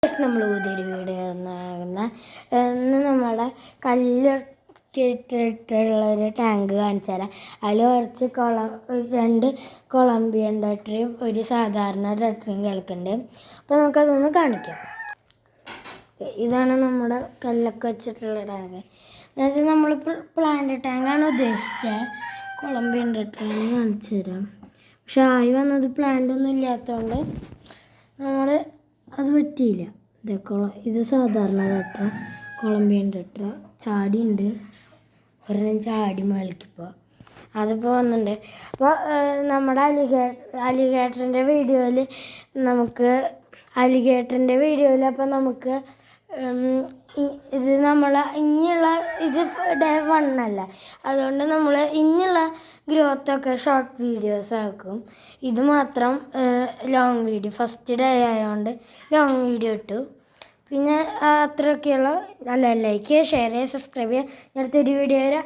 നമ്മൾ പുതിയൊരു വീഡിയോ ഇന്ന് നമ്മുടെ കല്ലിട്ടിട്ടുള്ളൊരു ടാങ്ക് കാണിച്ചു തരാം. അതിൽ കുറച്ച് രണ്ട് കൊളംബിയൻ ടട്ടറിയും ഒരു സാധാരണ ടട്ടറിയും കിടക്കുന്നുണ്ട്. അപ്പോൾ നമുക്കതൊന്ന് കാണിക്കാം. ഇതാണ് നമ്മുടെ കല്ലൊക്കെ വെച്ചിട്ടുള്ള ടാങ്ക്. എന്നുവെച്ചാൽ നമ്മളിപ്പോൾ പ്ലാന്റ് ടാങ്കാണ് ഉദ്ദേശിച്ചത്. കൊളംബിയൻ ടട്ടറിന്ന് കാണിച്ചു തരാം. പക്ഷെ ആയി വന്നത് പ്ലാന്റ് ഒന്നും ഇല്ലാത്തതുകൊണ്ട് നമ്മൾ അത് പറ്റിയില്ല. ഇത് സാധാരണ ടട്ടറ, കൊളംബിയൻ ടട്ടറ ചാടിയുണ്ട്. ഒരെണ്ണം ചാടി മേളിക്കിപ്പോൾ അതിപ്പോൾ വന്നിട്ടുണ്ട്. അപ്പോൾ നമ്മുടെ അലിഗേറ്ററിൻ്റെ വീഡിയോയിൽ അപ്പോൾ നമുക്ക് ഇത് ഇനിയുള്ള ഇത് ഡേ 1 അല്ല. അതുകൊണ്ട് നമ്മൾ ഇനിയുള്ള ഗ്രോത്തൊക്കെ ഷോർട്ട് വീഡിയോസ് ആക്കും. ഇത് മാത്രം ലോങ് വീഡിയോ, ഫസ്റ്റ് ഡേ ആയതുകൊണ്ട് ലോങ് വീഡിയോ ഇട്ടു. പിന്നെ അത്രയൊക്കെയുള്ള ലൈക്ക് ചെയ്യുക, ഷെയർ ചെയ്യുക, സബ്സ്ക്രൈബ് ചെയ്യുക. അടുത്തൊരു വീഡിയോ വരാം.